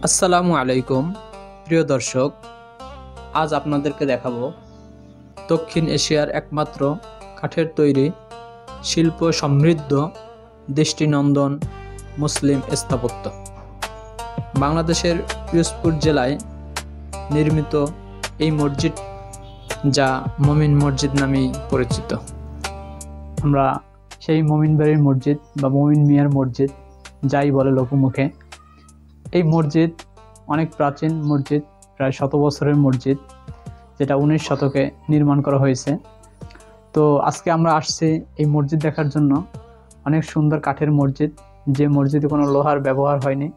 আসসালামু আলাইকুম প্রিয় দর্শক, আজ আপনাদেরকে দেখাবো দক্ষিণ এশিয়ার একমাত্র কাঠের তৈরি শিল্প সমৃদ্ধ দৃষ্টিনন্দন মুসলিম স্থাপত্য। বাংলাদেশের পিরোজপুর জেলায় নির্মিত এই মসজিদ, যা মমিন মসজিদ নামেই পরিচিত। আমরা সেই মমিন বাড়ির মসজিদ বা মমিন মিয়ার মসজিদ যাই বলে লোকমুখে। এই মসজিদ অনেক প্রাচীন মসজিদ, প্রায় 100 বছরের মসজিদ, যেটা 19 শতকে নির্মাণ করা হয়েছে। তো আজকে আমরা আসছি এই মসজিদ দেখার জন্য। অনেক সুন্দর কাঠের মসজিদ, যে মসজিদে কোনো লোহার ব্যবহার হয়নি,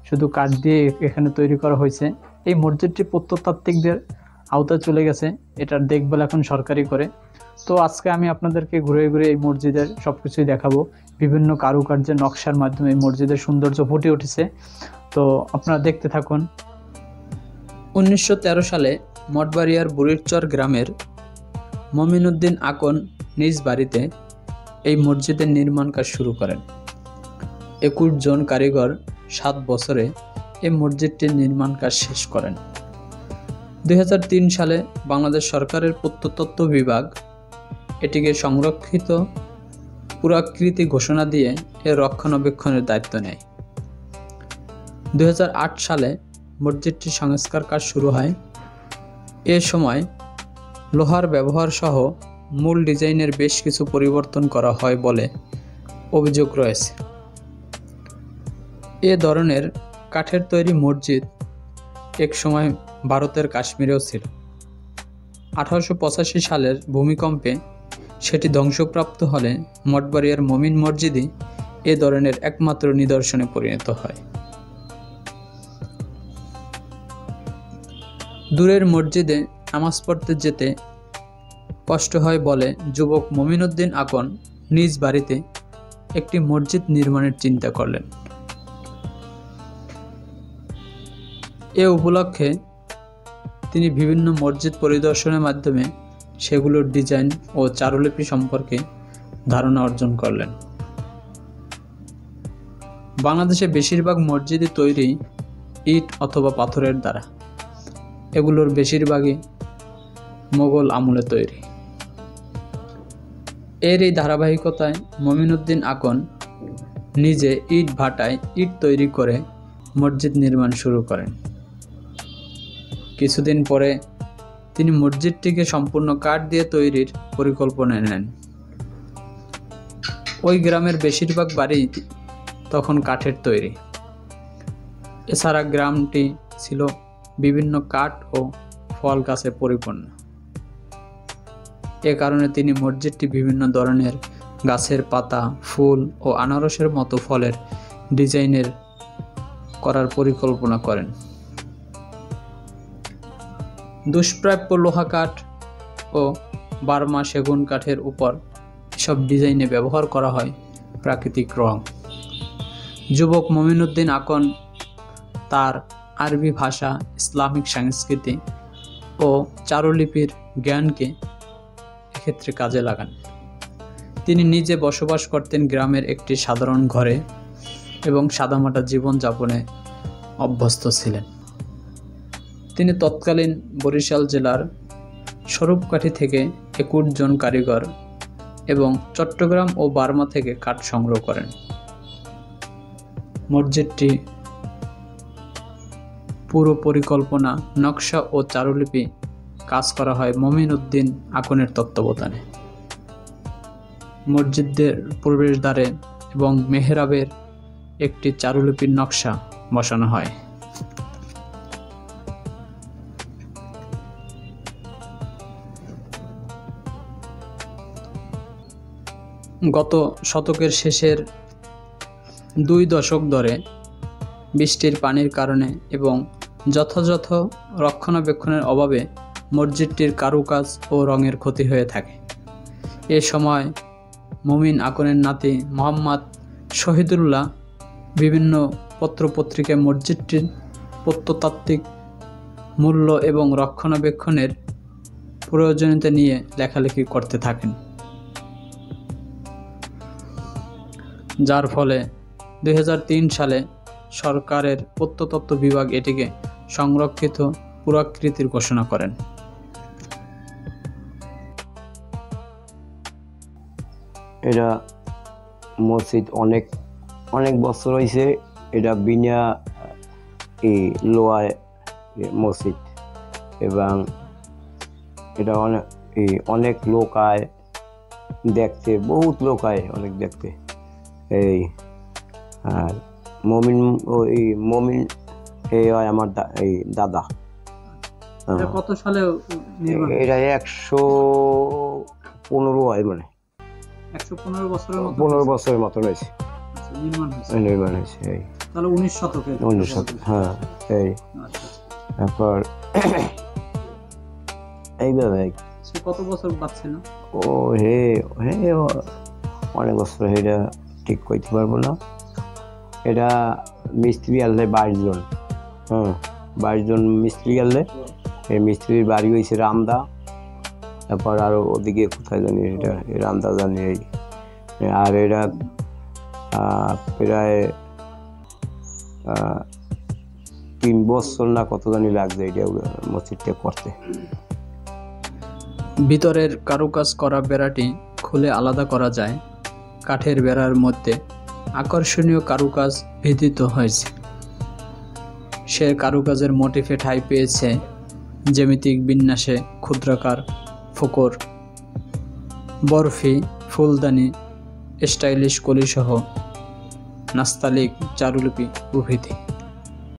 শুধু কাঠ দিয়ে এখানে তৈরি করা হয়েছে। এই মসজিদটি প্রত্নতাত্ত্বিকদের আওতায় চলে গেছে, এটার দেখভাল এখন সরকারি করে। তো আজকে আমি আপনাদেরকে ঘুরে ঘুরে এই মসজিদের সব কিছুই দেখাবো। বিভিন্ন কারুকার্যের নকশার মাধ্যমে এই মসজিদের সৌন্দর্য ফুটে উঠেছে। তো আপনারা দেখতে থাকুন। 1913 সালে মঠবাড়িয়ার বুড়িরচর গ্রামের মমিন উদ্দিন আকন নিজ বাড়িতে এই মসজিদের নির্মাণ কাজ শুরু করেন। 21 জন কারিগর 7 বছরে এই মসজিদটির নির্মাণ কাজ শেষ করেন। 2003 সালে বাংলাদেশ সরকারের প্রত্নতত্ত্ব বিভাগ এটিকে সংরক্ষিত পুরাকীর্তি ঘোষণা দিয়ে এর রক্ষণাবেক্ষণের দায়িত্ব নেয়। 2008 সালে মসজিদটির সংস্কার কাজ শুরু হয়। এ সময় লোহার ব্যবহার সহ মূল ডিজাইনের বেশ কিছু পরিবর্তন করা হয় বলে অভিযোগ রয়েছে। এ ধরনের কাঠের তৈরি মসজিদ এক সময় ভারতের কাশ্মীরেও ছিল। 1885 সালের ভূমিকম্পে সেটি ধ্বংসপ্রাপ্ত হলে মঠবাড়িয়ার মমিন মসজিদই এ ধরনের একমাত্র নিদর্শনে পরিণত হয়। দূরের মসজিদে নামাজ পড়তে যেতে কষ্ট হয় বলে যুবক মমিন উদ্দিন আকন নিজ বাড়িতে একটি মসজিদ নির্মাণের চিন্তা করলেন। এ উপলক্ষে তিনি বিভিন্ন মসজিদ পরিদর্শনের মাধ্যমে সেগুলোর ডিজাইন ও চারুলিপি সম্পর্কে ধারণা অর্জন করলেন। বাংলাদেশে বেশিরভাগ মসজিদই তৈরি ইট অথবা পাথরের দ্বারা। এগুলোর বেশিরভাগই মোগল আমলে তৈরি। এর এই ধারাবাহিকতায় মমিন উদ্দিন আকন নিজে ইট ভাটায় ইট তৈরি করে মসজিদ নির্মাণ শুরু করেন। কিছুদিন পরে তিনি মসজিদটিকে সম্পূর্ণ কাঠ দিয়ে তৈরির পরিকল্পনা নেন। ওই গ্রামের বেশিরভাগ বাড়ি তখন কাঠের তৈরি। এছাড়া গ্রামটি ছিল বিভিন্ন কাঠ ও ফল গাছে পরিপূর্ণ। এ কারণে তিনি মসজিদটি বিভিন্ন ধরনের গাছের পাতা, ফুল ও আনারসের মতো ফলের ডিজাইনের করার পরিকল্পনা করেন। দুষ্প্রাপ্য লোহা কাঠ ও বার্মা সেগুন কাঠের উপর সব ডিজাইনে ব্যবহার করা হয় প্রাকৃতিক রং। যুবক মমিন উদ্দিন আকন তার আরবি ভাষা, ইসলামিক সংস্কৃতি ও চারুলিপির জ্ঞানকে এক্ষেত্রে কাজে লাগান। তিনি নিজে বসবাস করতেন গ্রামের একটি সাধারণ ঘরে এবং সাদামাটা জীবনযাপনে অভ্যস্ত ছিলেন। তিনি তৎকালীন বরিশাল জেলার স্বরূপকাঠি থেকে 21 জন কারিগর এবং চট্টগ্রাম ও বার্মা থেকে কাঠ সংগ্রহ করেন। মসজিদটি পুরো পরিকল্পনা, নকশা ও চারুলিপি কাজ করা হয় মমিন উদ্দিন আকনের তত্ত্বাবধানে। মসজিদের প্রবেশদ্বারে এবং মেহরাবের একটি চারুলিপির নকশা বসানো হয়। গত শতকের শেষের 2 দশক ধরে বৃষ্টির পানির কারণে এবং যথাযথ রক্ষণাবেক্ষণের অভাবে মসজিদটির কারুকাজ ও রঙের ক্ষতি হয়ে থাকে। এ সময় মমিন আকনের নাতি মোহাম্মদ শহীদুল্লাহ বিভিন্ন পত্রপত্রিকায় মসজিদটির প্রত্নতাত্ত্বিক মূল্য এবং রক্ষণাবেক্ষণের প্রয়োজনীয়তা নিয়ে লেখালেখি করতে থাকেন, যার ফলে 2003 সালে সরকারের প্রত্নতত্ত্ব বিভাগ এটিকে সংরক্ষিত পুরাকৃতির ঘোষণা করেন। এটা মসজিদ অনেক অনেক বছর হয়েছে। এটা বিনা লোহায় মসজিদ, এবং এটা অনেক লোক আয় দেখতে, বহুত লোক আয় অনেক দেখতে। এই আর মমিন হয় আমার এই দাদা। কত সালে এটা 115 হয়, মানে 15 বছরের মতন হয়েছে নির্মাণ হয়েছে। এই তাহলে 19 শতকে। হ্যাঁ, এই তারপর এইভাবে কত বছর বাঁচছিল? ও হে হে অনেক বছর, এটা ঠিক কইতে পারবো না। এটা মিস্ত্রি আনলে 22 জন। 22 জন মিস্ত্রি আনলে। এই মিস্ত্রির বাড়ি হয়েছে রামদা। তারপর আরো ওদিকে কোথায় জানি, এটা রামদা জানি। আর এটা প্রায় 3 বছর না কত জানি লাগছে এটা মসজিদটা করতে। ভিতরের কারুকাজ করা বেড়াটি খুলে আলাদা করা যায়। কাঠের বেড়ার মধ্যে আকর্ষণীয় কারুকাজ ভিদিত হয়েছে। সে কারুকাজের মোটিফে ঠাঁই পেয়েছে জ্যামিতিক বিন্যাসে ক্ষুদ্রাকার ফোকর, বরফি, ফুলদানি, স্টাইলিশ কলিসহ নাস্তালিক চারুলিপি প্রভৃতি।